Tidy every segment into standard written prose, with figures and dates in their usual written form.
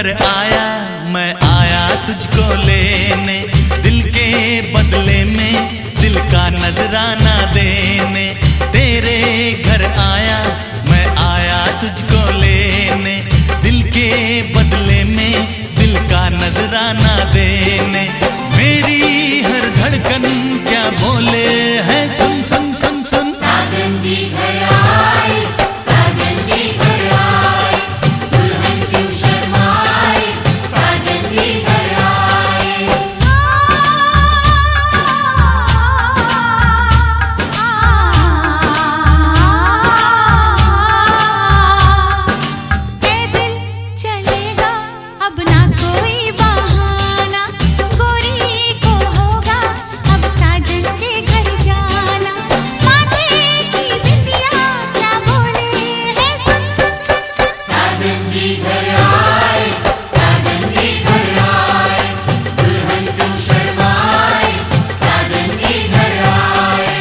घर आया, मैं आया तुझको लेने, दिल के बदले में दिल का नजराना देने। तेरे घर आया, मैं आया तुझको लेने, दिल के बदले में दिल का नजराना देने। मेरी हर धड़कन क्या बोले है, सुन सुन सुन सुन। साजन जी घर आए, साजन जी घर आए, दुल्हन क्यों शर्माए, साजन जी घर आए। ए दिल चलेगा अब ना कोई बहाना, गोरी को होगा अब साजन के घर जाना। माथे की बिंदिया क्या बोले है, सुन सुन सुन सुन। साजन जी घर आए, साजन जी घर आए, दुल्हन क्यों शर्माए, साजन जी घर आए।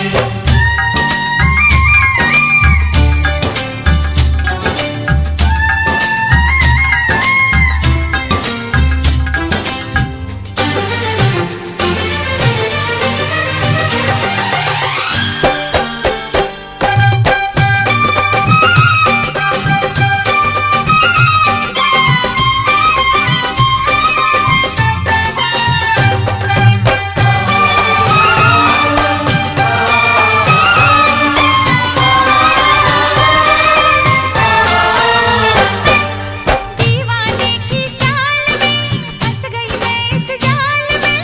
दीवाने की चाल में फंस गई मैं इस जाल में,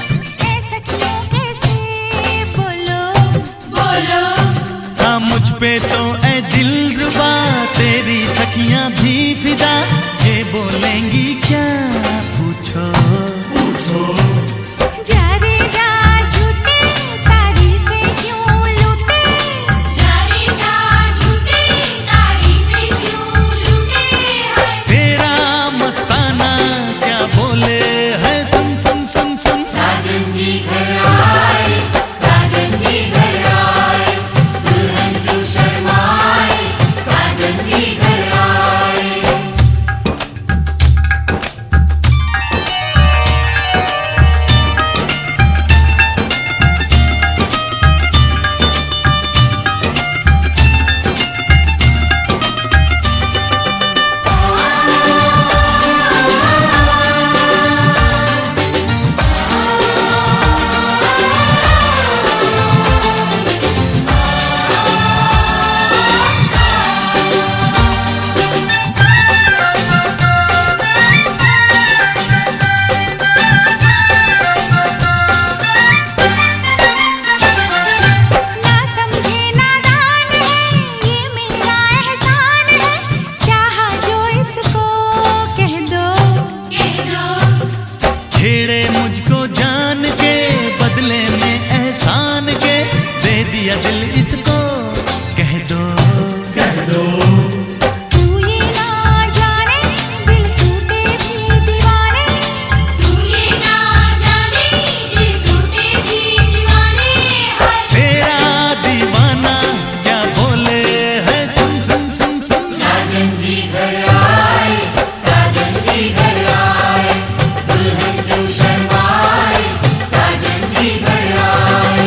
ऐ सखियों कैसे बोलो बोलो हाँ मुझ पे तो ऐ दिलरुबा, तेरी सखियां भी फिदा, ये बोलेंगी क्या पूछो पूछो। जा रे जा झूठे तारीफें क्यों लूटे, जा रे जा झूठे तारीफें क्यों लूटे हैं। तेरा मस्ताना क्या बोले है, सुन सुन सुन सुन। साजन जी घर आए, साजन जी घर आए, दुल्हन क्यों शर्माए, साजन जी घर आए। ना समझे नादान है ये मेरा एहसान है, चाहा जो इसको कह दो कह दो छेड़े मुझको जान के बदले में एहसान के, दे दिया दिल इसको कह दो कह दो। तू ये ना जाने दिल टूटे भी दीवाने, तू ये ना जाने दिल टूटे भी दीवाने हैं। तेरा दीवाना क्या बोले है, सुन सुन सुन सुन। साजन जी घर आए, साजन जी घर आए, दुल्हन क्यों शर्माए, साजन जी घर आए।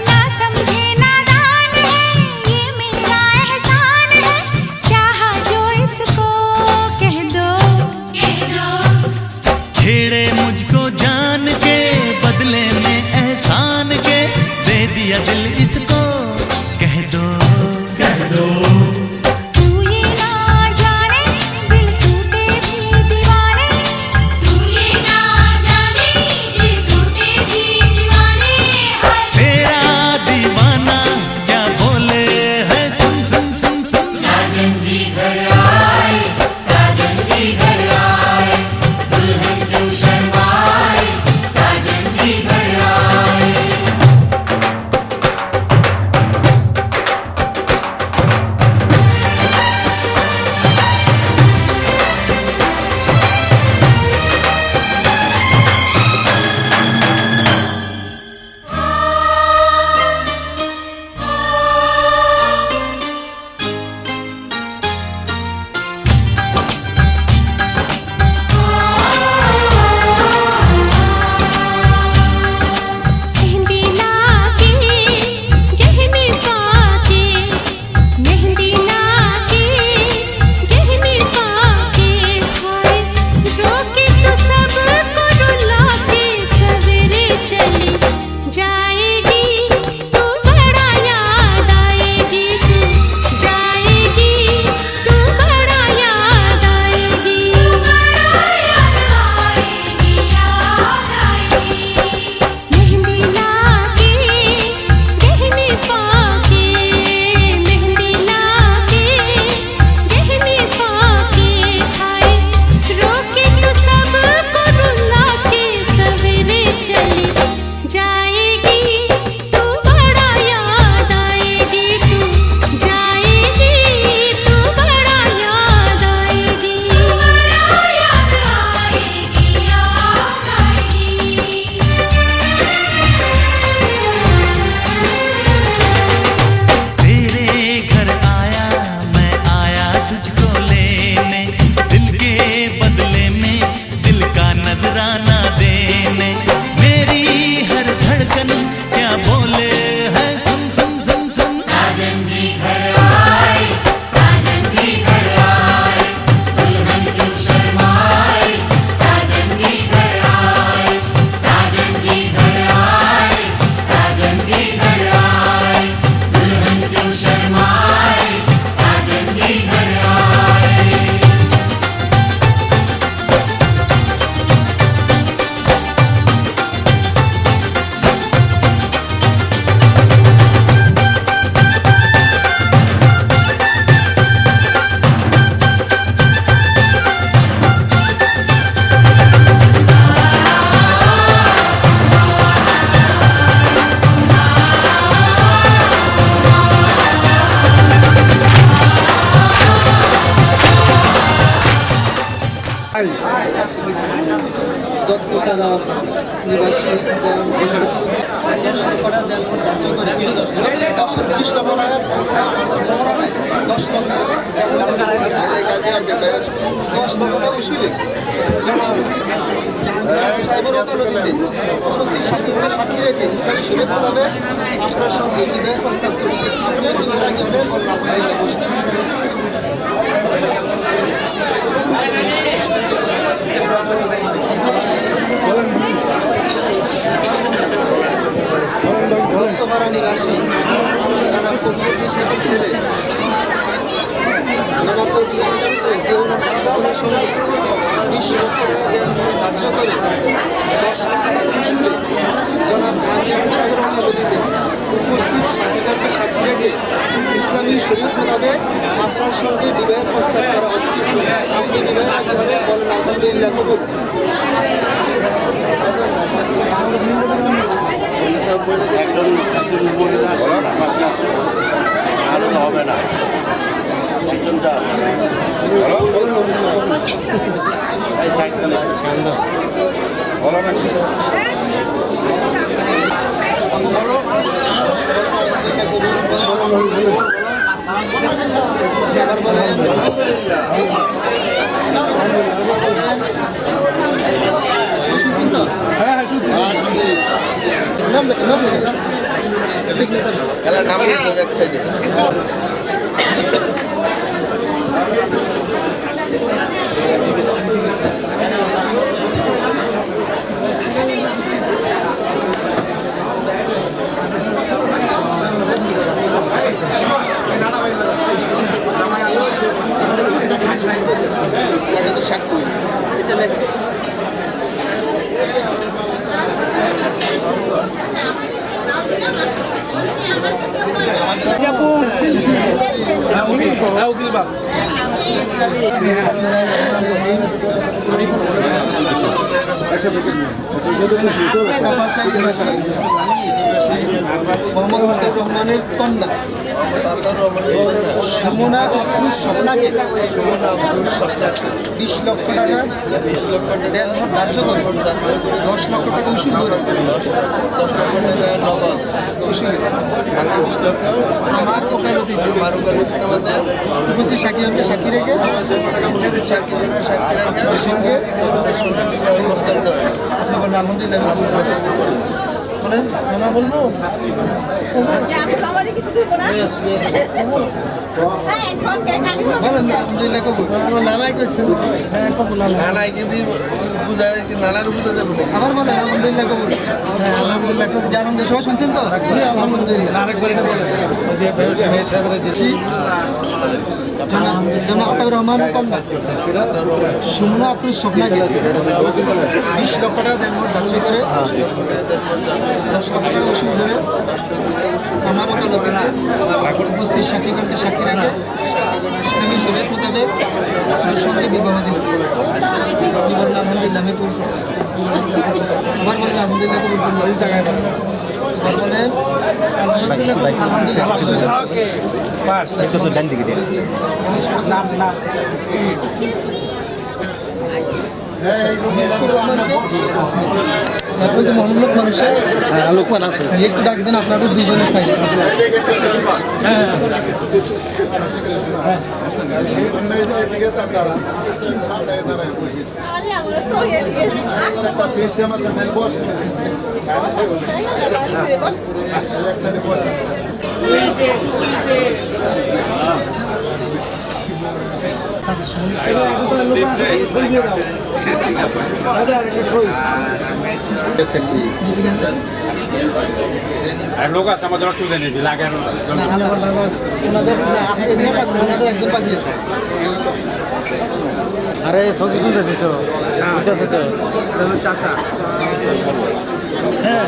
ना समझे नादान है ये मेरा एहसान है, चाहा जो इसको कह दो कह दो छेड़े मुझको जान के बदले में एहसान के, दे दिया दिल इसको कह दो कह दो। तू ये ना जाने 20 লক্ষ টাকার মোহরা নাই, 10 লক্ষ টাকা উসুলে জনাব জাহাঙ্গীর সাহেবের ওকালতিতে উপস্থিত সাক্ষী রেখে ইসলামী শরীয়ত মোতাবেক আপনার সঙ্গে বিদায়ের প্রস্তাব করছে। আপনি বিবাহ জীবনের বললাম দত্তপাড়া নিবাসী জনাব কবিরুদ্দিন সাহেবের ছেলে জনাব কবিরুদ্দিন সাহেবের ছেলে যে ওনার শাসনের সঙ্গে 20 লক্ষ টাকা দেওয়ার ধার্য করে 10 লাখ টাকা উসুলে জনাব জাহাঙ্গীর সাহেবের ওকালতিতে উপস্থিত সাক্ষীগণকে সাক্ষী রেখে ইসলামী শরীয়ত মোতাবেক আপনার সঙ্গে বিবাহের প্রস্তাব করা হচ্ছে। আপনি বিবাহের রাজি হলে বলেন আলহামদুলিল্লাহ কবুল। হবে না এবার বলেন শুনছেন তো? শুনছি। নাম লেখেন, নাম লেখেন, সিগনেচার খেলার নাম লিখতে এক সাইডে। সাক্ষী এটা লেখেন। মোহাম্মদ আব্দুর রহমানের কন্যা সুমনা আফরুজ স্বপ্নাকে 20 লক্ষ টাকা দেওয়ার ধার্য করে 10 লক্ষ টাকা উসুল ধরে 10 লক্ষ টাকা নগদ উসুলে 20 লক্ষ আমার ওকালতিতে আমাদের উপস্থিত সাক্ষীগণকে সাক্ষী রেখে সঙ্গে প্রস্তাব দেওয়া। আপনি বলেন আলহামদুলিল্লাহ বলেন বলবো বলেন আলহামদুলিল্লাহ কবুল। নানাই করছেন নানাই কিন্তু নানার উপরে যাবো আবার বলেন আলহামদুলিল্লাহ কবুল। আলহামদুলিল্লাহ কবুল। জানুন সবাই শুনছেন তো? আলহামদুলিল্লাহ। জনাব আতাউর রহমান কন্যা সুমনা আফরুজ স্বপ্নাকে 20 লক্ষ টাকা দেন ধার্য করে 10 লক্ষ টাকা উসুল ধরে আমার ওকালতিতে উপস্থিত সাক্ষীগণকে সাক্ষী রেখে ইসলামী শরীয়ত মোতাবেক আপনার সঙ্গে বিবাহ দিল। আপনি বলেন আলহামদুলিল্লাহ আমি পুরুষ আবার বলেন আলহামদুলিল্লাহ কবুল করলাম। আবার বলেন তারপরে যে মোহাম্মদ মানুষের লোকমান আছে যে একটু ডাক দেন আপনাদের দুজনের সাইডে। সিস্টেম আছে বসে লোক আছে আমাদের অসুবিধা নেই লাগে ওনাদের একজন বাকি আছে। আরে ছবি তুলতেছি তো বুঝতেছে তো চাচা হ্যাঁ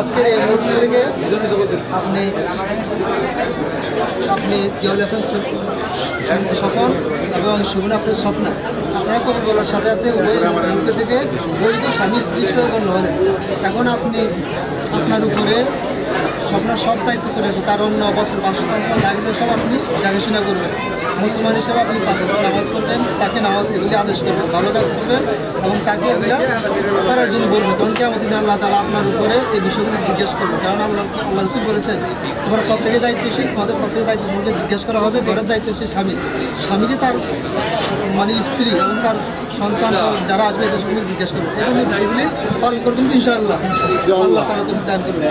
আজকের এই মুহূর্ত থেকে আপনি আপনি জিয়াউল হাসান সফল এবং সুমন আপনার স্বপ্না আপনারা কবুল বলার সাথে সাথে উভয় মুহূর্ত থেকে বৈধ স্বামী স্ত্রী হিসেবে গণ্য হলেন। এখন আপনি আপনার উপরে স্বপ্নার সব দায়িত্ব চলে আসে, তার অন্য বছর বাসস্থান সহ যা কিছু সব আপনি দেখাশোনা করবেন। মুসলমান হিসেবে আপনি 5 ওয়াক্ত নামাজ পড়বেন, তাকে নামাজ এগুলি আদেশ করবেন, ভালো কাজ করবেন এবং তাকে এগুলা করার জন্য বলবেন। কারণ কেমন দিন আল্লাহ তাআলা আপনার উপরে এই বিষয়গুলি জিজ্ঞেস করবেন। কারণ আল্লাহ রাসূল বলেছেন, তোমরা প্রত্যেকে দায়িত্বশীল, তোমাদের প্রত্যেকে দায়িত্বশীলকে জিজ্ঞেস করা হবে। ঘরের দায়িত্বশীল স্বামীকে তার মানে স্ত্রী এবং তার সন্তান যারা আসবে এদের সঙ্গে জিজ্ঞেস করবে। এই জন্য বিষয়গুলি পালন করবেন তো ইনশাআল্লাহ। আল্লাহ তাআলা তুমি দান করবেন।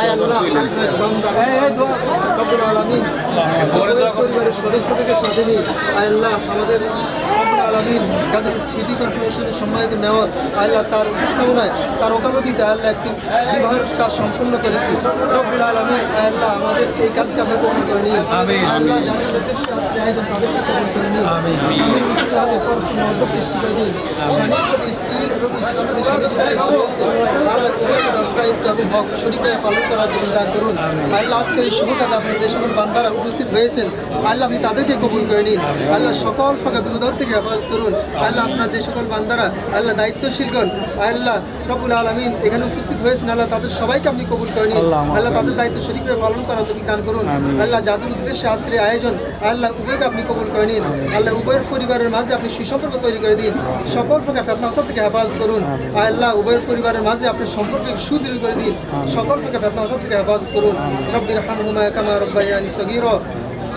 আয় আল্লাহ আপনার বান্দা রব্বুল আলামিন পরিবারের সদস্যদেরকে সাথে নিয়ে আয় আল্লাহ আমাদের রব্বুল আলামিন গাজীপুর সিটি কর্পোরেশনের সম্মানিত মেয়র আল্লাহ তার উপস্থাপনায় তার ওকালতিতে আল্লাহ একটি বিবাহের কাজ সম্পূর্ণ করেছি। রব্বুল আলামিন আল্লাহ আমাদের এই কাজকে আপনি কবুল করে নিন। আল্লাহ যাদের উদ্দেশ্যে আজকে আয়োজন তাদেরকে কবুল করে নিন। স্বামীর ইস্তেহাদের পর মর্যাদা সৃষ্টি করে দিন। স্বামীর প্রতি স্ত্রীর এবং স্ত্রীর প্রতি স্বামীর যে দায়িত্ব রয়েছে আল্লাহ উভয়কে তাদের দায়িত্ব এবং হক শরীকে পালন করার জন্য দান করুন। আল্লাহ আজকের এই শুভ কাজে আপনার যে সকল বান্দারা উপস্থিত হয়েছেন আল্লাহ আপনি তাদেরকে কবুল করে নিন। আল্লাহ সকল ফাঁকা বিপদ থেকে হেফাজত করুন। আল্লাহ আপনার যে সকল বান্দারা আল্লাহ দায়িত্বশীলগণ আল্লাহ রব্বুল আলামিন এখানে উপস্থিত হয়েছেন আল্লাহ তাদের সবাইকে আপনি কবুল করে নিন। আল্লাহ তাদের দায়িত্ব সঠিকভাবে পালন করার তৌফিক দান করুন। আল্লাহ যাদের উদ্দেশ্যে আজকের এই আয়োজন আল্লাহ উভয়কে আপনি কবুল করে নিন। আল্লাহ উভয়ের পরিবারের মাঝে আপনি সুসম্পর্ক তৈরি করে দিন। সকল প্রকার ফিতনা ফাসাদ থেকে হেফাজত করুন। আল্লাহ উভয়ের পরিবারের মাঝে আপনি সম্পর্ককে সুদৃঢ় করে দিন। সকল প্রকার ফিতনা ফাসাদ থেকে হেফাজত করুন। রব্বিরহামহুমা কামা রাব্বায়ানি সগীরা।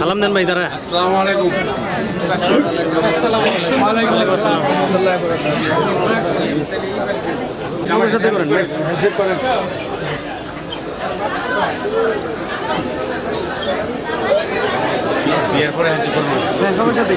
সালাম দেন ভাই দাঁড়া। আসসালামু আলাইকুম। ওয়ালাইকুম আসসালাম ওয়া রাহমাতুল্লাহি ওয়া বারাকাতুহু। আমার সাথে করেন ভাই। হ্যান্ডশেক করেন। বিয়ের পরে হ্যান্ডশেক করবো। হ্যাঁ সবার সাথে।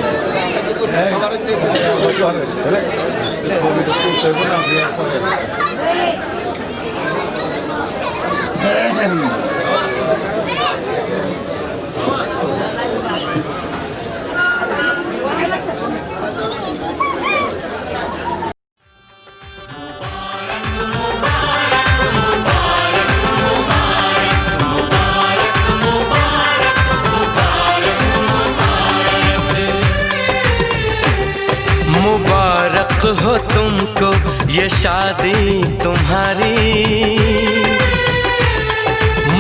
मुबारक हो तुमको ये शादी तुम्हारी,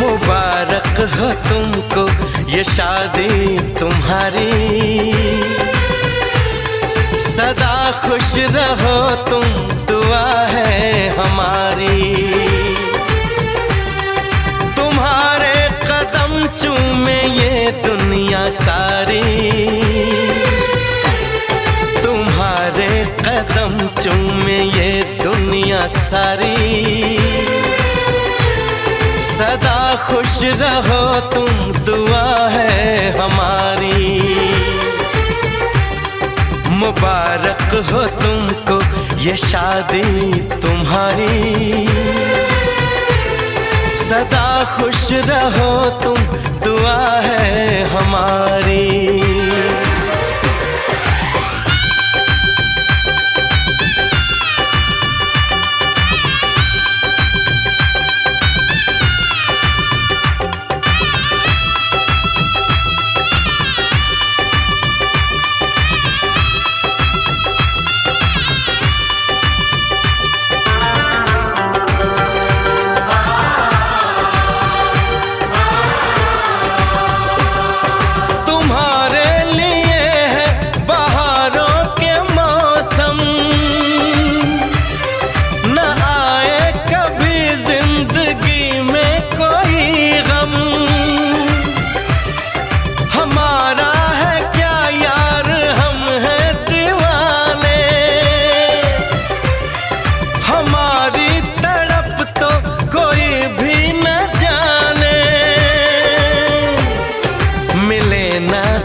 मुबारक हो तुमको ये शादी तुम्हारी। सदा खुश रहो तुम दुआ है हमारी। तुम्हारे कदम चूमे ये दुनिया सारी, तुम्हारे कदम चूमे ये दुनिया सारी। सदा खुश रहो तुम दुआ है हमारी। मुबारक हो तुमको ये शादी तुम्हारी। सदा खुश रहो तुम दुआ है हमारी।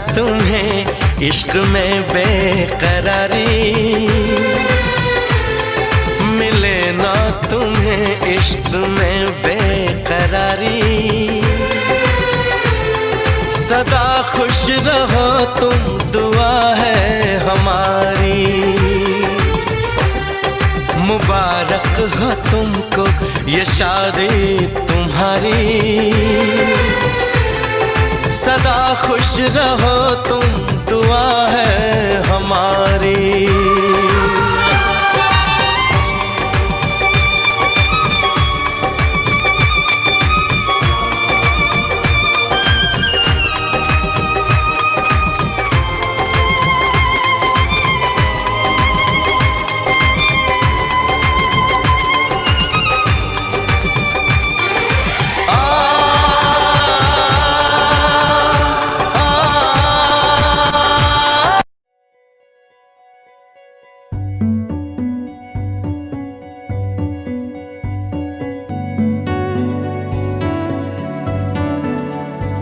तुम्हें इश्क में बेकरारी, मिले ना तुम्हें इश्क में बेकरारी। सदा खुश रहो तुम दुआ है हमारी, मुबारक हो तुमको ये शादी तुम्हारी। सदा खुश रहो तुम दुआ है हमारी।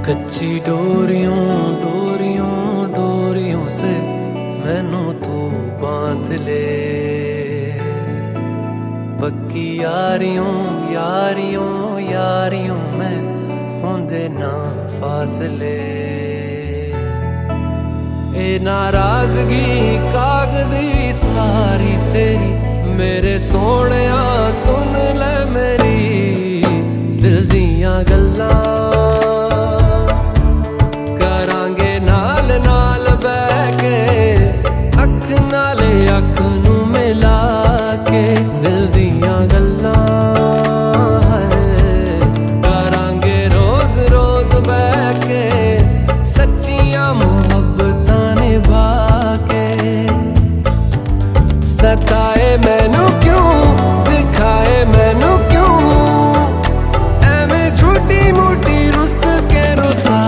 कच्ची डोरियों डोरियों डोरियों से मैनू तू बांध ले, पक्की यारियों यारियों यारियों में होंदे ना फासले। ए नाराजगी कागजी सारी तेरी, मेरे सोहणिया सुन ले मेरी दिल दियां गल्लां। अख नू मिला के दिल दियां गल्लां करांगे रोज रोज बह के, सच्चियां मुहब्बतां निभा के। सताए मैनू क्यों दिखाए मैनू क्यों, एवें झूठी मूठी रुस के रुसा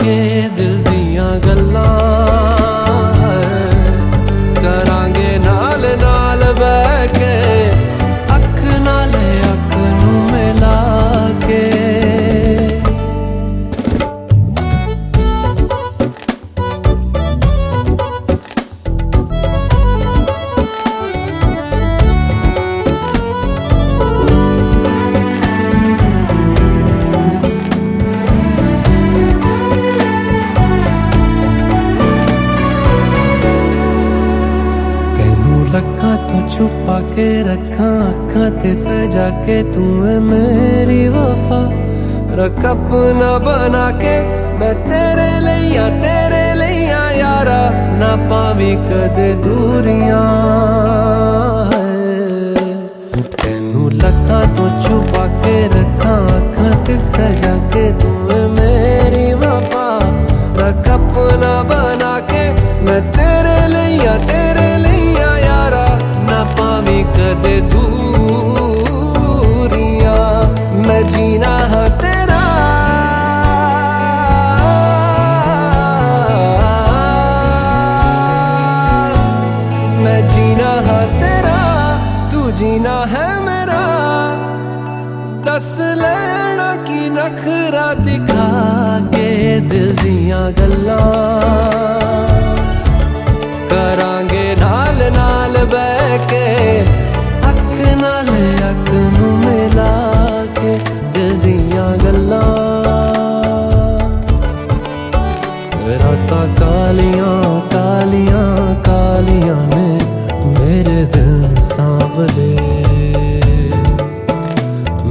के दिल दियां गल्लां छुपा के रखा अखां ते सजा के, तू है मेरी वफा। रख अपना बना के मैं तेरे लिया यारा, ना पावी कदे दूरियां। तेनू लखा तो छुपा के रखा अखां ते सजा के, तू है मेरी वफा। रख अपना बना के मैं तेरे लिया यारा, ना पावी कदे दूरियां। मैं जीना है तेरा मैं जीना है तेरा, तू जीना है मेरा। दस लेना की नखरा दिखा के दिल दियां गल्लां करांगे नाल नाल बह के, अख नाल अख नू मिला के दिल दियां गल्लां। रातां कालियां कालियां कालियां ने मेरे दिल सांवले,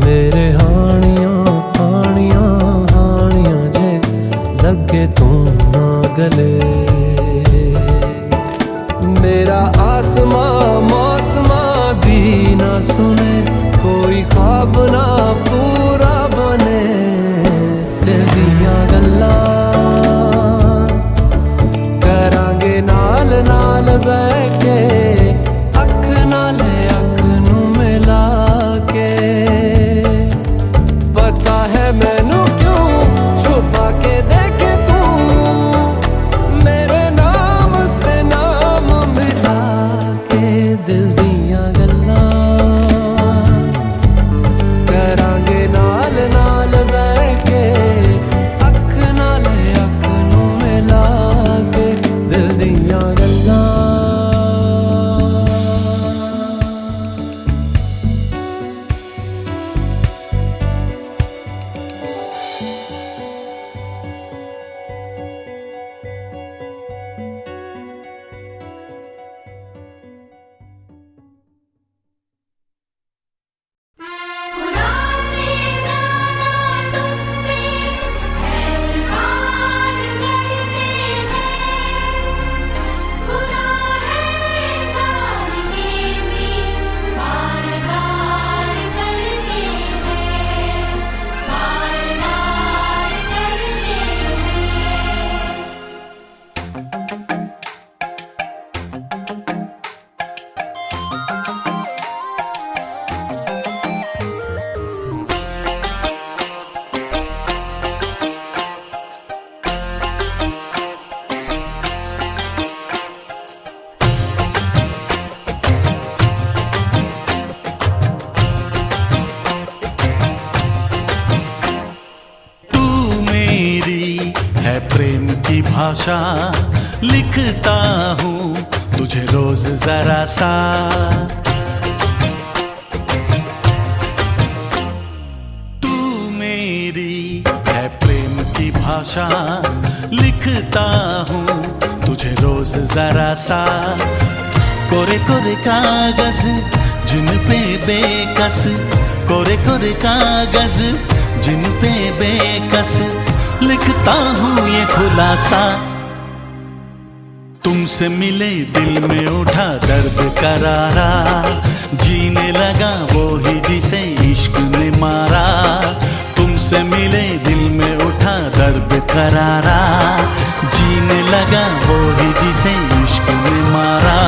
मेरे हानियां हानियां हानियां जे लगे तू ना गले। मेरा आसमां मौसमां दी ना सुने, कोई ख्वाब ना पूरा बने। दिल दियां गल्लां करांगे नाल नाल बह के, अख नाल अख नू मिला के। पता है मैनू क्यों छुपा के देखे तू, मेरे नाम से नाम मिला के दिल दियां गल्लां करांगे नाल नाल। भाषा लिखता हूँ तुझे रोज जरा सा। तू मेरी है प्रेम की भाषा लिखता हूँ तुझे रोज जरा सा। कोरे कोरे कागज जिन पे बेकस, कोरे कोरे कागज जिन पे बेकस लिखता हूँ ये खुलासा। तुमसे मिले दिल में उठा दर्द करारा, जीने लगा वो ही जिसे इश्क ने मारा। तुमसे मिले दिल में उठा दर्द करारा, जीने लगा वो ही जिसे इश्क ने मारा।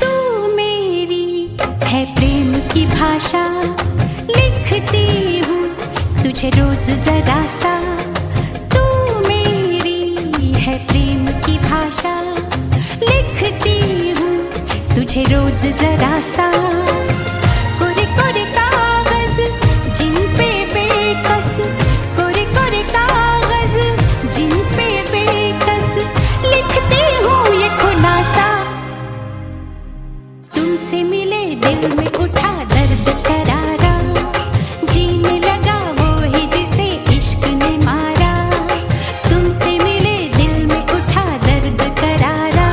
तू मेरी है प्रेम की भाषा लिखती हूँ तुझे रोज जरा सा। तू मेरी है प्रेम की भाषा लिखती हूँ तुझे रोज जरा सा। कोरे कोरे कागज जिन पे बेकस, कोरे कोरे कागज जिन पे बेकस लिखती हूँ ये खुलासा। तुमसे मिले दिल में उठा दर्द करारा, जीने लगा वो ही जिसे इश्क ने मारा। तुमसे मिले दिल में उठा दर्द करारा,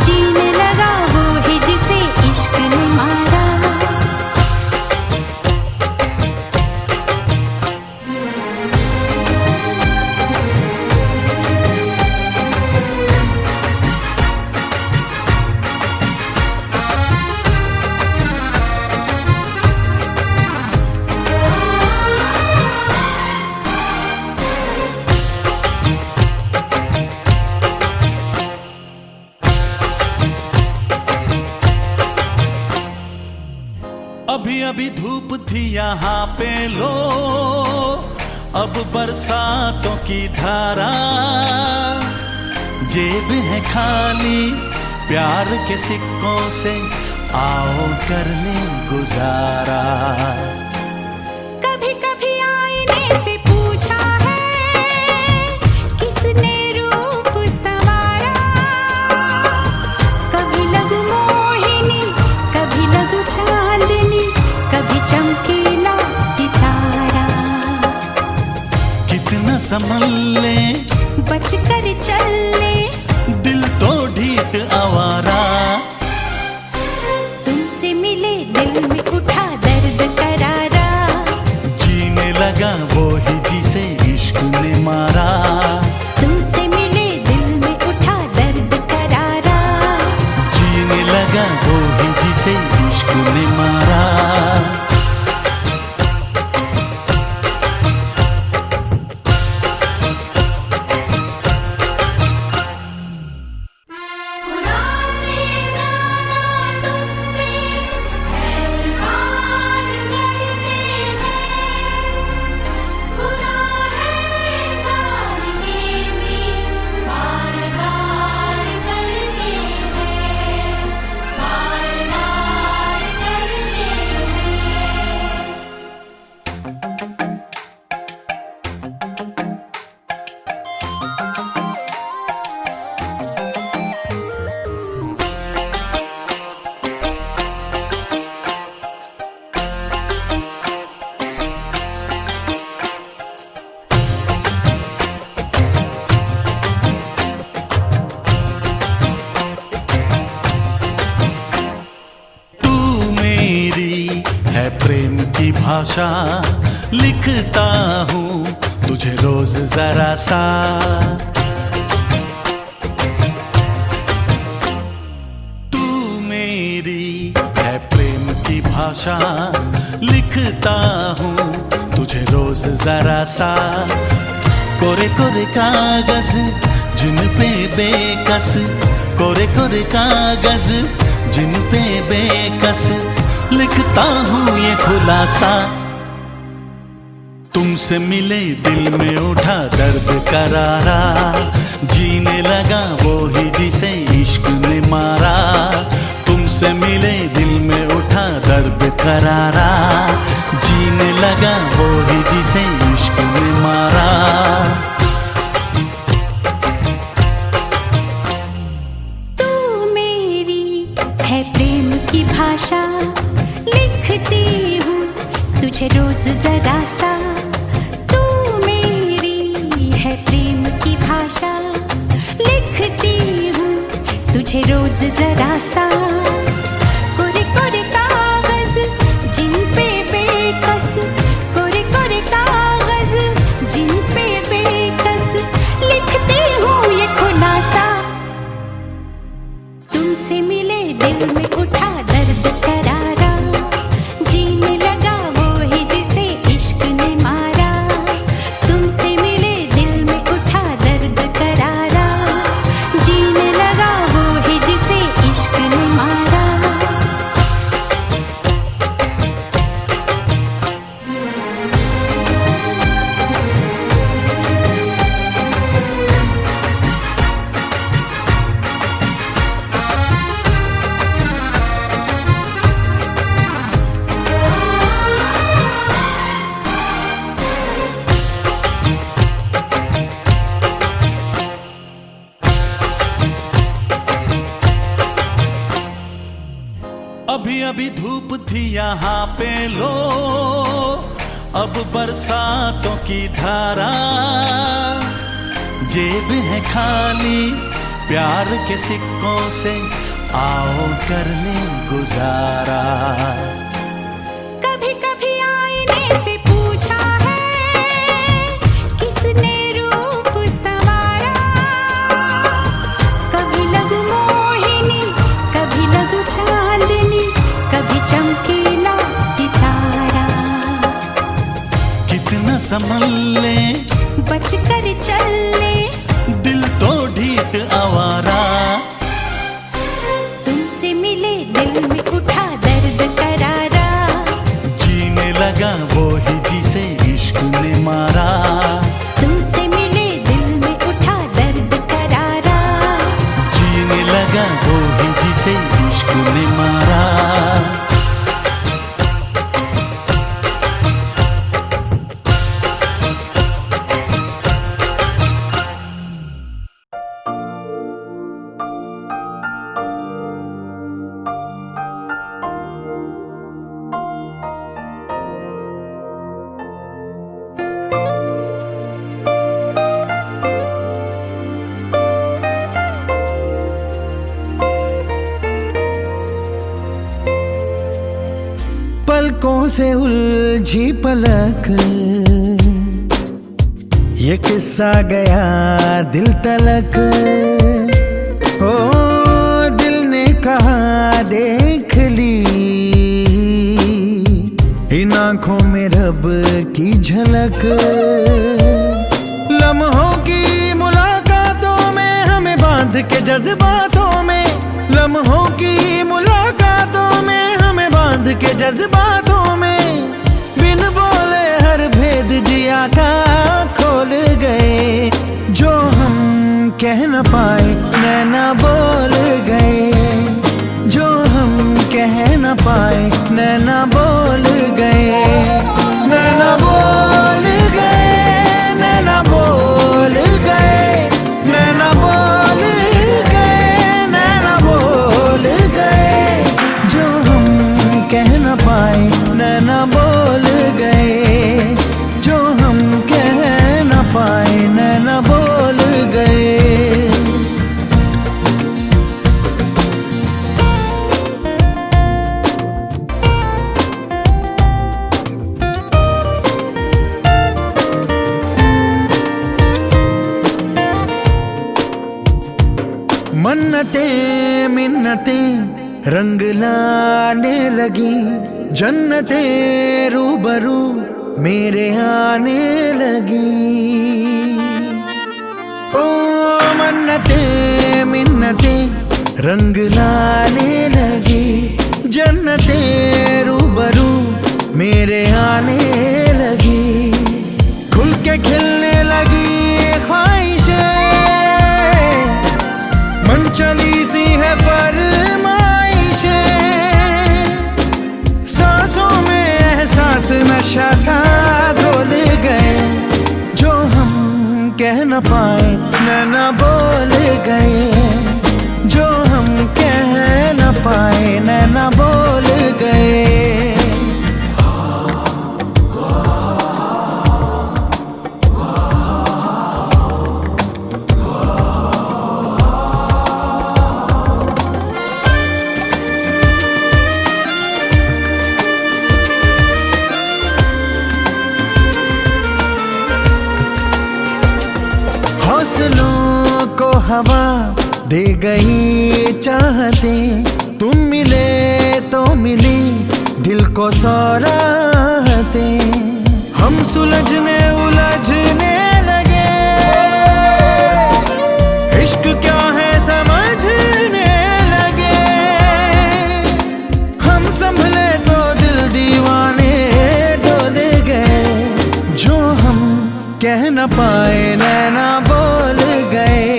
जीने लगा वो ही जिसे इश्क ने मारा। अभी अभी धूप थी यहाँ पे लो, अब बरसातों की धारा। जेब है खाली प्यार के सिक्कों से, आओ कर ले गुजारा। कभी कभी आईने से पूछा है किसने रूप संवारा। कभी लगू मोहिनी, कभी लगू चांदनी, कभी चमकीला सितारा। कितना संभल ले बच कर चल ले, दिल तो ढीठ आवारा। तुमसे मिले दिल में उठा दर्द करारा, जीने लगा वो ही जिसे इश्क ने मारा। तुमसे मिले दिल में उठा दर्द करारा। जीने लगा वो ही जिसे इश्क ने मारा। खुदा से ज़्यादा तुम पे एतबार करते हैं। खुदा है जानते भी बार बार करते हैं, बार बार करते हैं। तू मेरी है प्रेम की भाषा लिखता हूँ तुझे रोज जरा सा। तू मेरी है प्रेम की भाषा लिखता हूँ तुझे रोज जरा सा। कोरे कोरे कागज जिन पे बेकस, कोरे कोरे कागज जिन पे बेकस लिखता हूँ ये खुलासा। तुमसे मिले दिल में उठा दर्द करारा, जीने लगा वो ही जिसे इश्क ने मारा। तुमसे मिले दिल में उठा दर्द करारा, जीने लगा वो ही जिसे इश्क ने मारा। तू मेरी है प्रेम की भाषा, लिखती हूँ तुझे रोज जरा सा। तू मेरी है प्रेम की भाषा, लिखती हूँ तुझे रोज जरा सा। कोरे कोरे कागज जिन पे बेकस, कोरे कोरे कागज जिन पे बेकस, लिखती हूँ ये खुलासा। तुमसे मिले दिल में उठा दर्द करारा, जीने लगा वो ही जिसे इश्क ने मारा। तुमसे मिले दिल में उठा दर्द करारा, जीने लगा वो ही जिसे इश्क ने मारा। अभी अभी धूप थी यहाँ पे लो, अब बरसातों की धारा। जेब है खाली प्यार के सिक्कों से, आओ कर ले गुजारा। कभी कभी आईने से पूछा है किसने रूप संवारा। कभी लगू मोहिनी, कभी लगू चांदनी, कभी चमकीला सितारा। कितना संभल ले बच कर चल ले, दिल तो ढीठ आवारा। तुमसे मिले दिल में उठा दर्द करारा, जीने लगा वो ही जिसे इश्क ने मारा। तुमसे मिले दिल में उठा दर्द करारा, जीने लगा वो ही जिसे इश्क ने मारा। पलकों से उलझी पलक, ये किस्सा गया दिल तलक। ओ दिल ने कहा देख ली, इन आँखों में रब की झलक। लम्हों की मुलाकातों में हमें बांध के जज्बातों में, लम्हों की मुलाकातों में हमें बांध के जज्बातों में। बिन बोले हर भेद जिया का खोल गए, जो हम कह न पाए नैना बोल गए। जो हम कह न पाए नैना बोल गए। नैना बोल गए, नैना बोल गए, नैना बोल गए, नैना बोल गए। जो हम कह न पाए नैना बोल गए। जो हम कह न पाए नैना बोल गए। मन्नतें मिन्नतें रंग लाने लगी, जन्नतें रूबरू मेरे आने लगी। ओ मन्नतें मिन्नतें रंग लाने लगी, जन्नतें रूबरू मेरे आने लगी। खुल के खिलने लगी ख्वाहिशें, मन चली सी है फरमाइशें। सांसों में एहसास कह न पाए नैना बोल गए, जो हम कह न पाए नैना बोल गए। हौसलों को हवा दे गई चाहते, तुम मिले तो मिली दिल को सौराहते। हम सुलझने उलझने लगे, इश्क क्या है समझने लगे। हम संभले तो दिल दीवाने डोले गए, जो हम कह न पाए नैना बोल गए,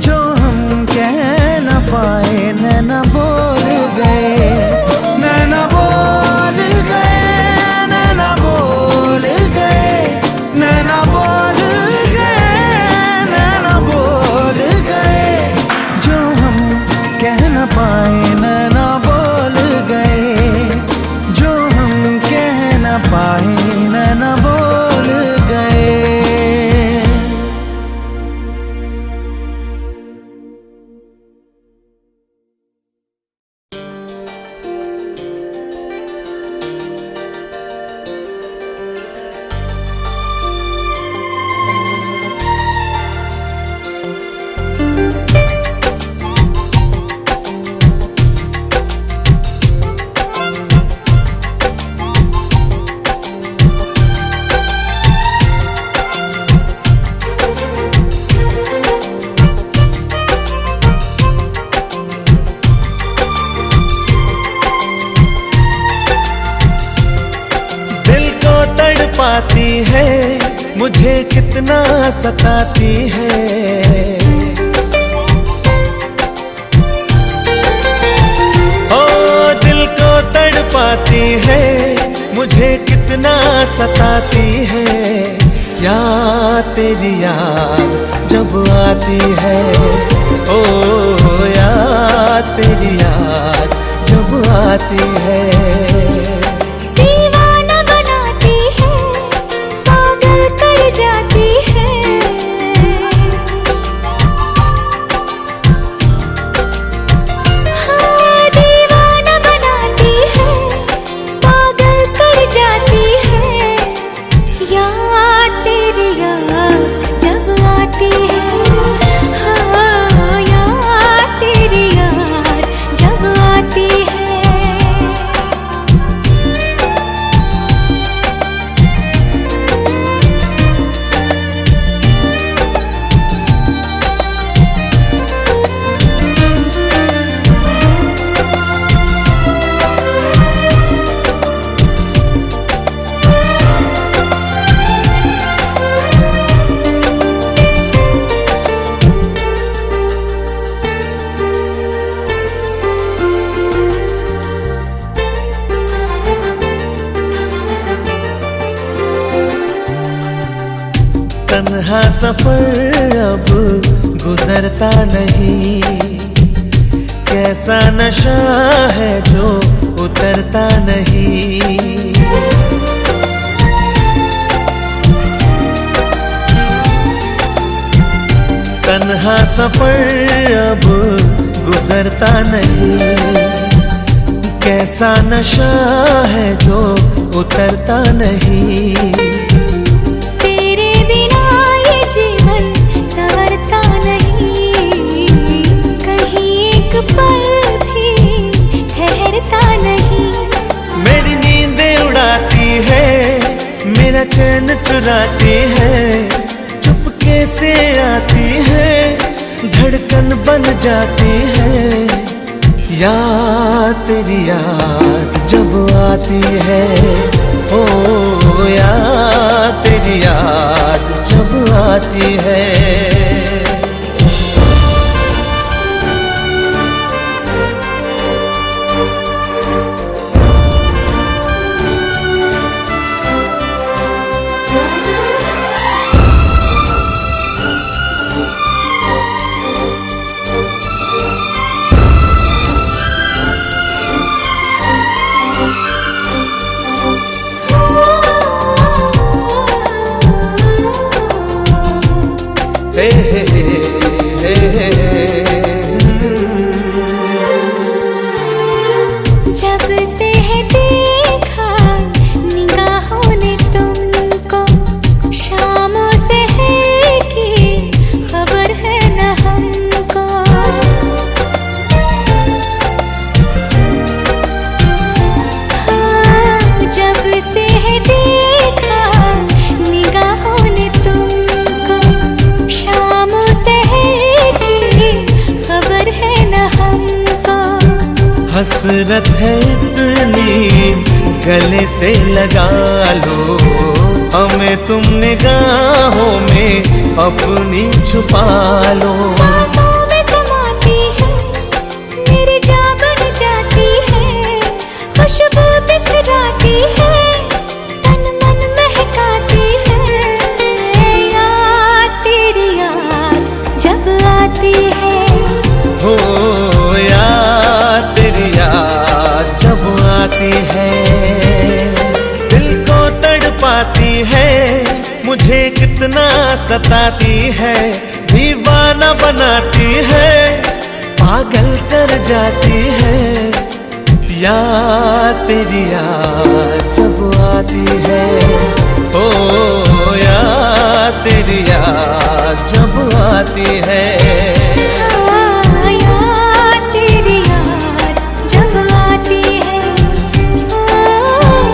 जो हम कह न पाए नैना बोल गए। नैना बोल गए, नैना बोल गए, नैना बोल गए, नैना बोल गए, जो हम कह न पाए नैना बोल गए, जो हम कह न पाए नैना बोल गए। पाती है मुझे कितना सताती है, ओ दिल को तड़पाती है मुझे कितना सताती है। याद तेरी याद जब आती है, ओ याद तेरी याद जब आती है। जाती है, हाँ दीवाना बनाती है, पागल कर जाती है। याद तेरी याद जब आती है, हाँ याद तेरी याद जब आती है। तन्हा सफर अब गुजरता नहीं, कैसा नशा है जो उतरता नहीं। तन्हा सफर अब गुजरता नहीं, कैसा नशा है जो उतरता नहीं। पल भी ठहरता नहीं, मेरी नींदें उड़ाती है, मेरा चैन चुराती है, चुपके से आती है, धड़कन बन जाती है। याद तेरी याद जब आती है, ओ याद तेरी याद जब आती है। हे हे हे हे हे। जब से है देखा निगाहों ने तुमको, शामों से है कि खबर है न हमको। हाँ, जब से है देखा निगाहों ने तुमको, शामों से है कि खबर है न हमको। हसरत है इतनी गले से लगा लो, हमें तुम निगाहों में अपनी छुपा लो। सांसों में समाती है मेरी जान बन जाती है, खुशबू बिखराती है, तन मन महकाती है। याद तेरी याद जब आती है, हो यार तेरी याद जब आती है, दिल को तड़पाती है, मुझे कितना सताती है, दीवाना बनाती है, पागल कर जाती है। याद तेरी याद जब आती है, ओ याद तेरी याद जब आती है। हाँ, याद तेरी याद जब आती है,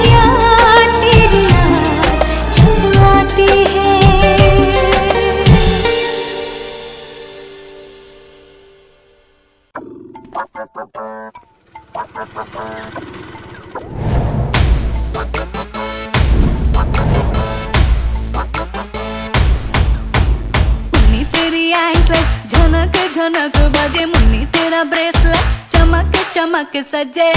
याद तेरी याद जब आती है। मुन्नी तेरी एंकलेट झनक झनक बजे, मुन्नी तेरा ब्रेसलेट चमक चमक सजे।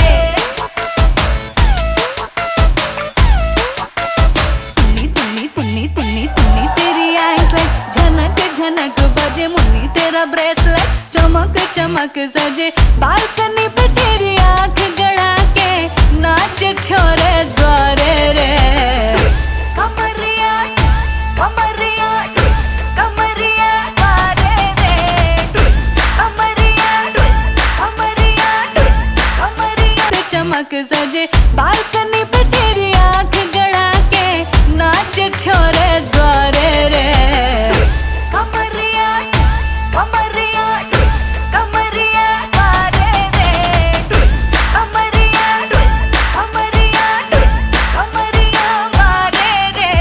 तुन्नी तुन्नी तुन्नी तुन्नी तुन्नी तेरी एंकलेट झनक झनक बजे, मुन्नी तेरा ब्रेसलेट चमक चमक सजे। बालकनी पे तेरी आंख गड़ा के नाचे छोरे द्वारे रे। कमरिया कमरिया कमरिया द्वारे रे, कमरिया कमरिया कमरिया चमक सजे। बालकनी पे तेरी आंख गड़ा के नाचे छोरे द्वारे रे। कमरिया कमरिया कमरिया द्वारे रे, कमरिया कमरिया कमरिया द्वारे रे।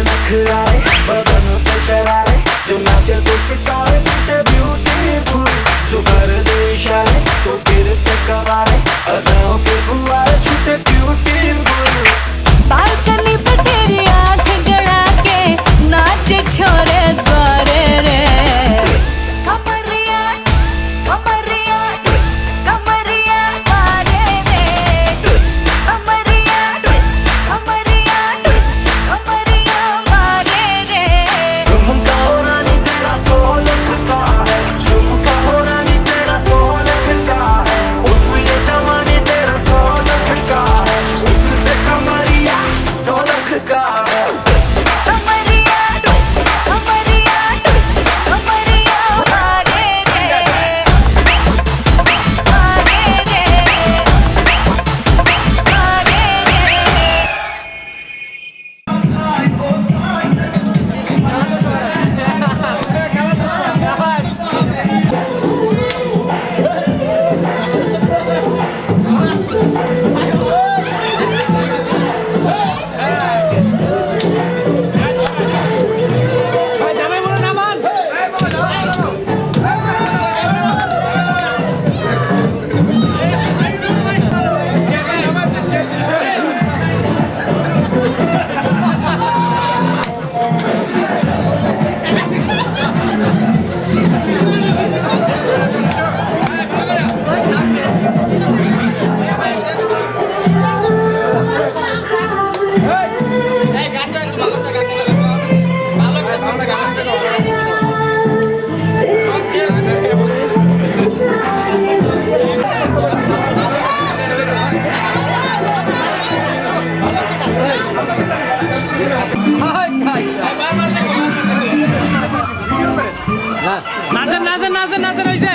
नखराए बदन पे शरारे, जो नाचे तो सितारे टूटे ब्यूटीफुल, जो परदेश आए तो गिरते कवारे, अदाओं के फुवारे छूटे ब्यूटीफुल। बालकनी पे तेरी आंख गड़ा के नाचे छोरे द्वारे रे। कमरिया कमरिया कमरिया द्वारे रे, कमरिया कमरिया कमरिया द्वारे रे। झुमका हो रानी तेरा 100 लाख का है, झुमका हो रानी तेरा 100 लाख का है, उर्फ ये जवानी तेरा 100 लाख का है, उस पे कमरिया 100 लाख का है। कमरिया कमरिया कमरिया द्वारे रे, द्वारे रे, द्वारे रे। ভালো একটা সাউন্ড গান নাচেন নাচেন নাচেন নাচেন হয়েছে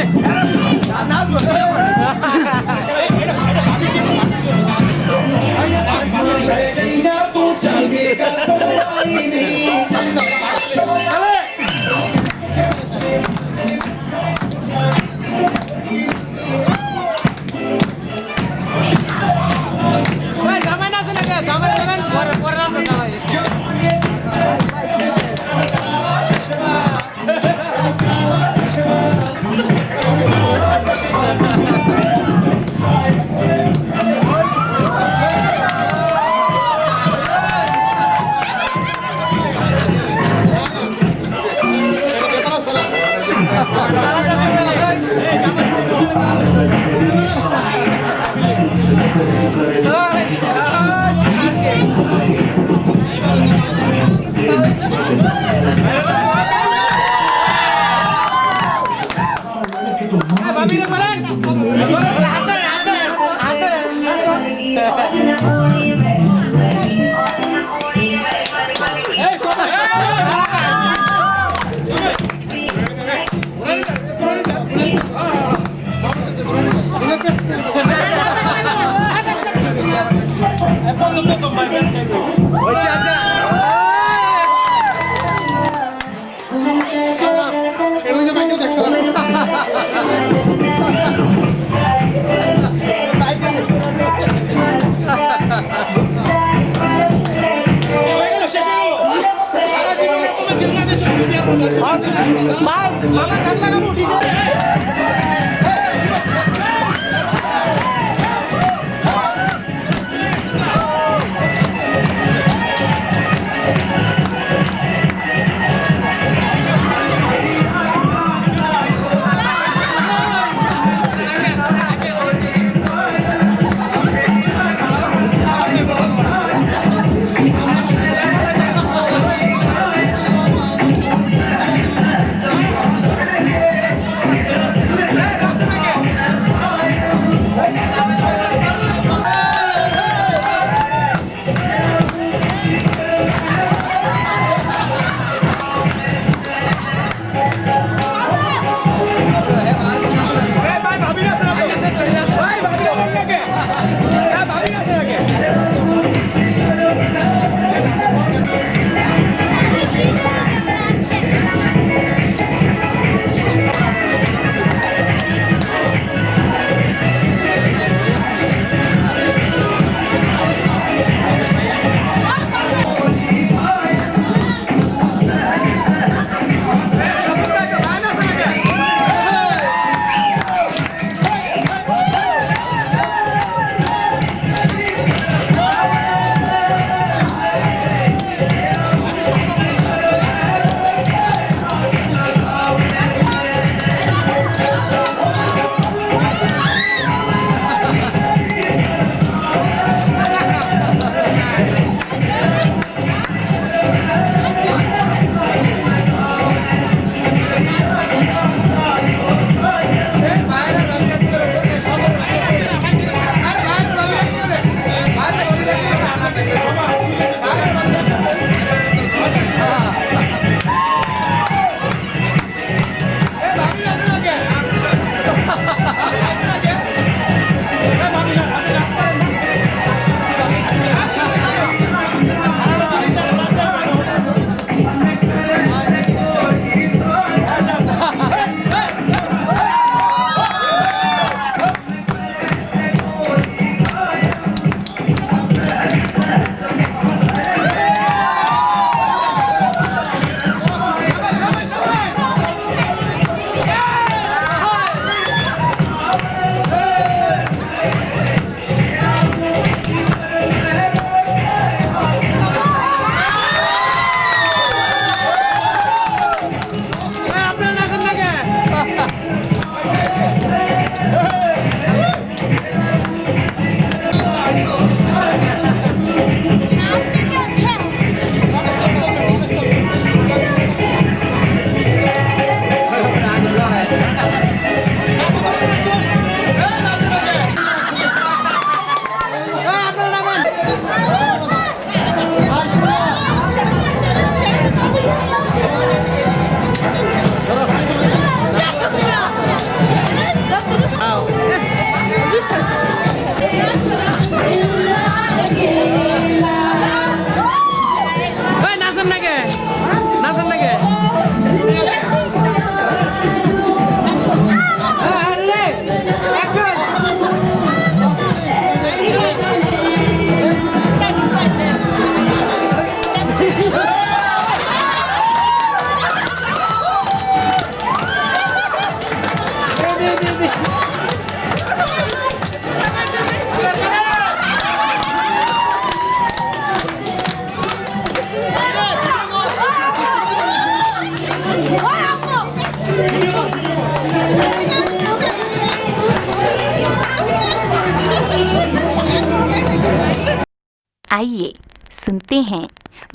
आइए सुनते हैं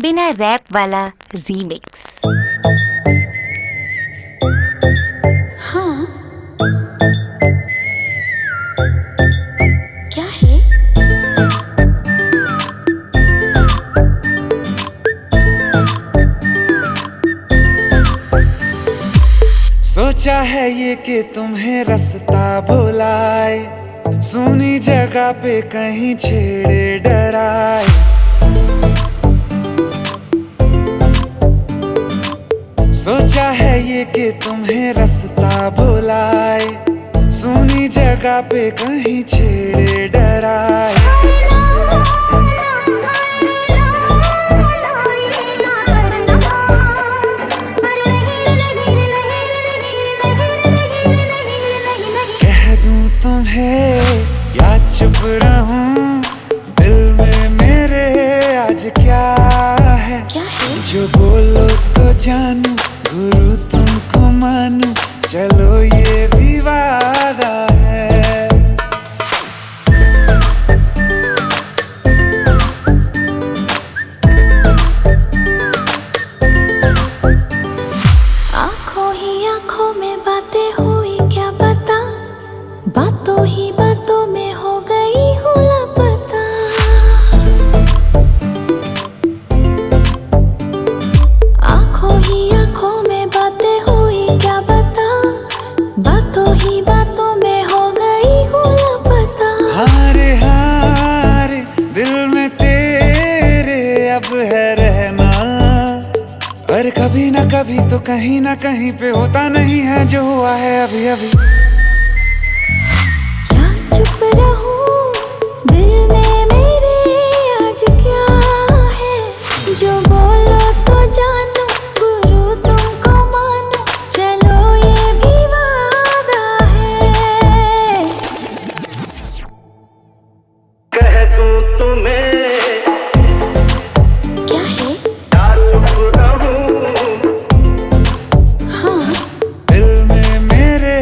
बिना रैप वाला रीमिक्स। हाँ, क्या है? सोचा है ये कि तुम्हें रास्ता भुलाए, सुनी जगह पे कहीं छेड़े डराए। सोचा है ये कि तुम्हें रास्ता भुलाए, सुनी जगह पे कहीं छेड़े डराए। कह दूं तुम्हें या चुप रहूं, दिल में मेरे आज क्या है? जो बोलो तो जानू, गुरु तुमको मानू, चलो ये भी वादा है। आंखों ही आंखों में बातें हुई क्या पता, बातों ही बातों में हो गई हूँ लापता। आंखों ही आंखों में बातें हुई क्या पता, बातों ही बातों में हो गई हूँ लापता। हारे हारे दिल में तेरे अब है रहना, पर कभी ना कभी तो कहीं ना कहीं पे होता नहीं है जो हुआ है अभी अभी। चुप रहूं, दिल में मेरे आज क्या है? जो बोलो तो जानू, गुरु तुमको मानू, चलो ये भी वादा है। कह दूं तुम्हें क्या है? या चुप रहूं, हाँ, दिल में मेरे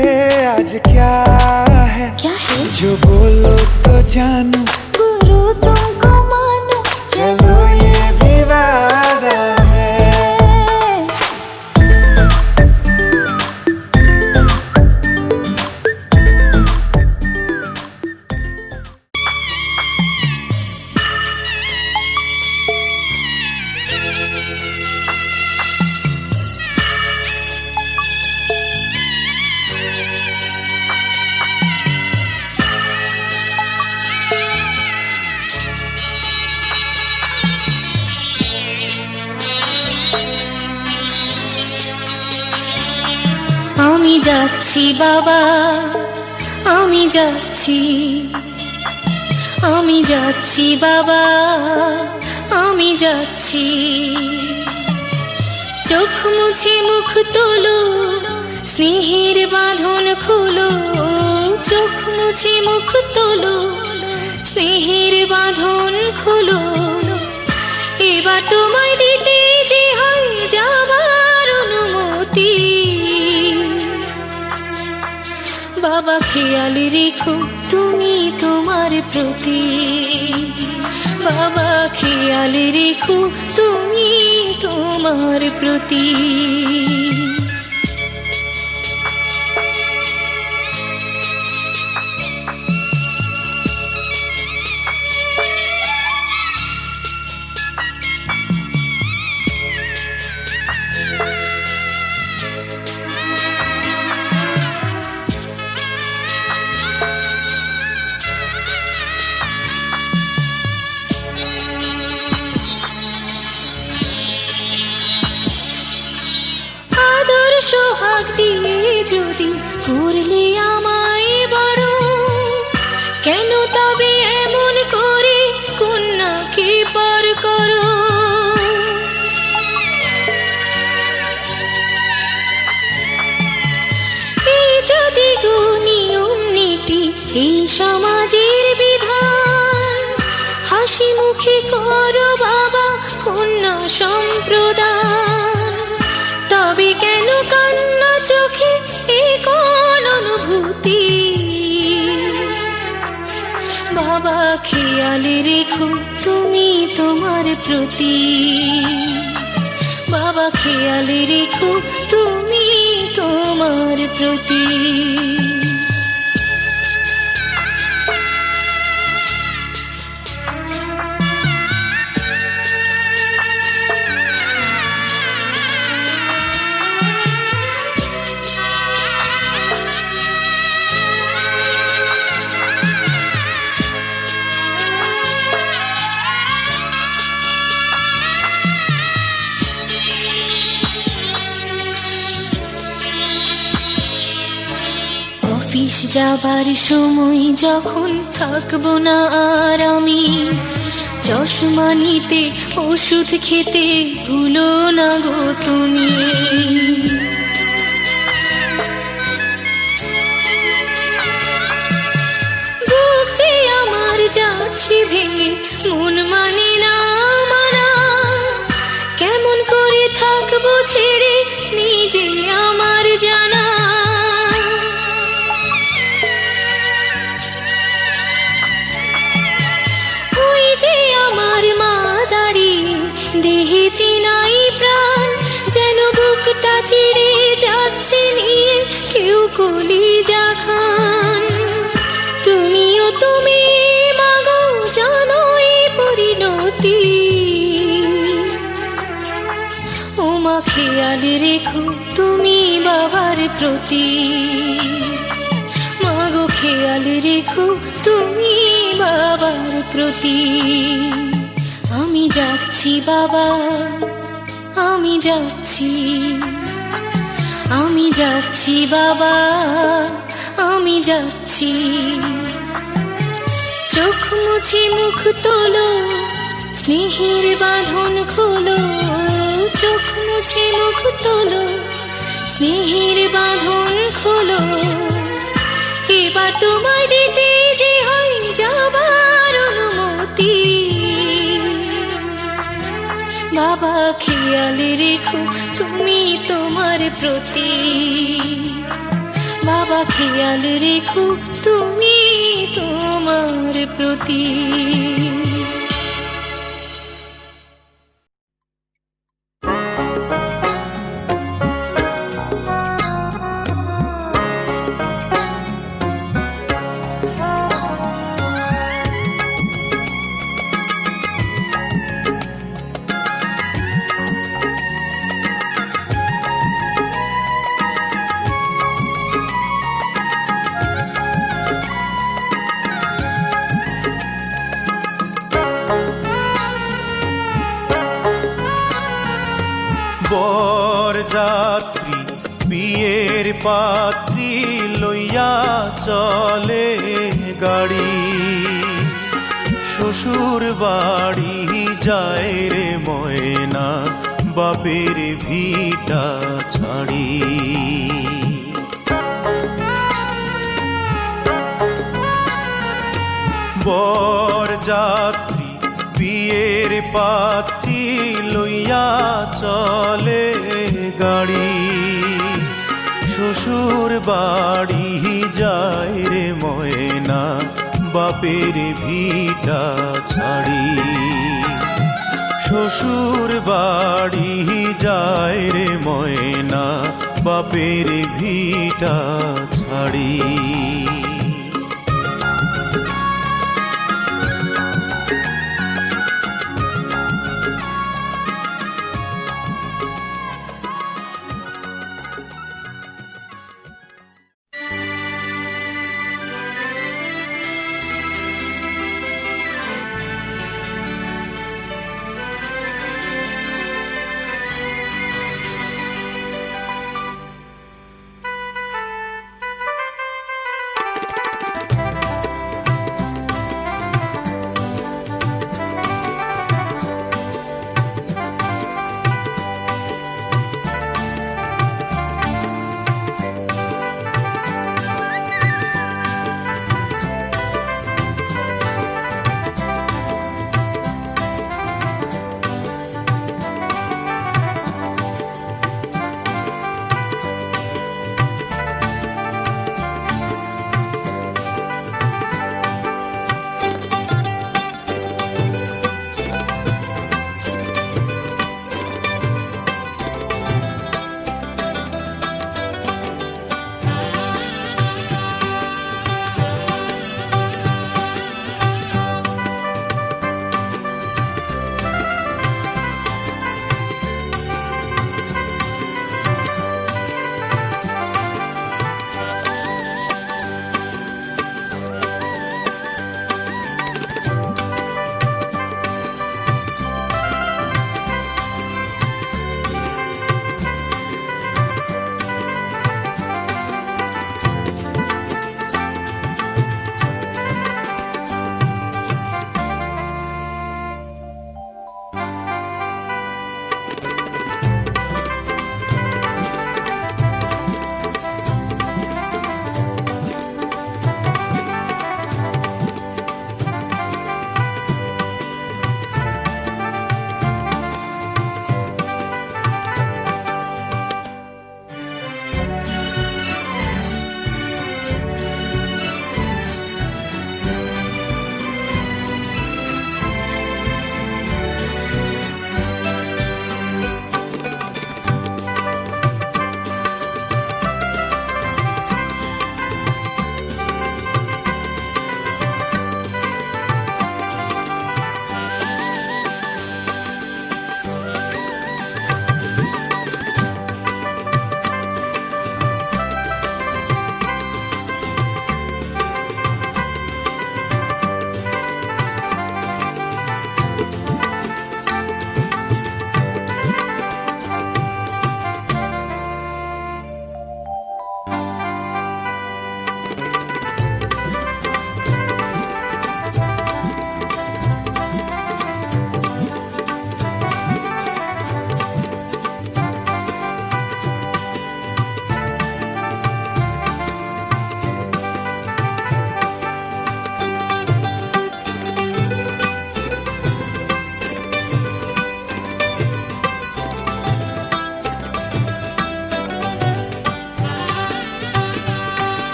आज क्या है? क्या है? जो बोलो तो जानू, गुरु तुमको मानू, चलो ये भी वादा है। আমি যাচ্ছি বাবা, আমি যাচ্ছি, আমি যাচ্ছি বাবা, আমি যাচ্ছি। চোখ মুছে মুখ তোলো, স্নেহের বাঁধন খোলো। চোখ মুছে মুখ তোলো, স্নেহের বাঁধন খোলো। এবার তোমায় দিতে যে হয় যাবার অনুমতি। বাবা খেয়াল রেখো তুমি তোমার প্রতি, বাবা খেয়াল রেখো তুমি তোমার প্রতি। সোহাগ দিয়ে যদি করলে আমায় বড়, কেন তবে এমন করে কন্যাকে পর করো? এই যদি গো নিয়ম নীতি, এই সমাজের বিধান, হাসি মুখে করো বাবা কন্যা সম্প্রদান। তবে কেন কান্না চোখে এ কোন অনুভূতি? বাবা খেয়াল রেখো তুমি তোমার প্রতি বাবা খেয়াল রেখো তুমি তোমার প্রতি অফিস যাবার সময় যখন থাকবো না আর আমি চশমা নিতে ওষুধ খেতে ভুলো না গো তুমি বুক যে আমার যাচ্ছে ভেঙে মন মানে না মানা কেমন করে থাকবো ছেড়ে নিজে আমার জানা আমার মা দাঁড়িয়ে দেহেতে নাই প্রাণ যেন বুকটা চিড়ে যাচ্ছে নিয়ে কেউ কলিজা খান তুমিও তুমি মাগো জানো এই পরিণতি ও মা খেয়াল রেখো তুমি বাবার প্রতি মাগো খেয়াল রেখো তুমি বাবার প্রতি আমি যাচ্ছি বাবা আমি যাচ্ছি আমি যাচ্ছি বাবা আমি যাচ্ছি চোখ মুছে মুখ তোলো স্নেহের বাঁধন খোলো চোখ মুছে মুখ তোলো স্নেহের বাঁধন খোলো এবার তোমায় দিতে যে হয় যাবার অনুমতি বাবা খেয়াল রেখো তুমি তোমার প্রতি বাবা খেয়াল রেখো তুমি তোমার প্রতি বরযাত্রী বিয়ের পাত্রী লইয়া চলে গাড়ি শ্বশুর বাড়ি যায় রে ময়না বাপের ভিটা ছাড়ি বরযাত্রী বিয়ের পাত্রী লইয়া চলে গাড়ি শ্বশুর বাড়ি যায় রে ময়না বাপের ভিটা ছাড়ি শ্বশুর বাড়ি যায় রে ময়না বাপের ভিটা ছাড়ি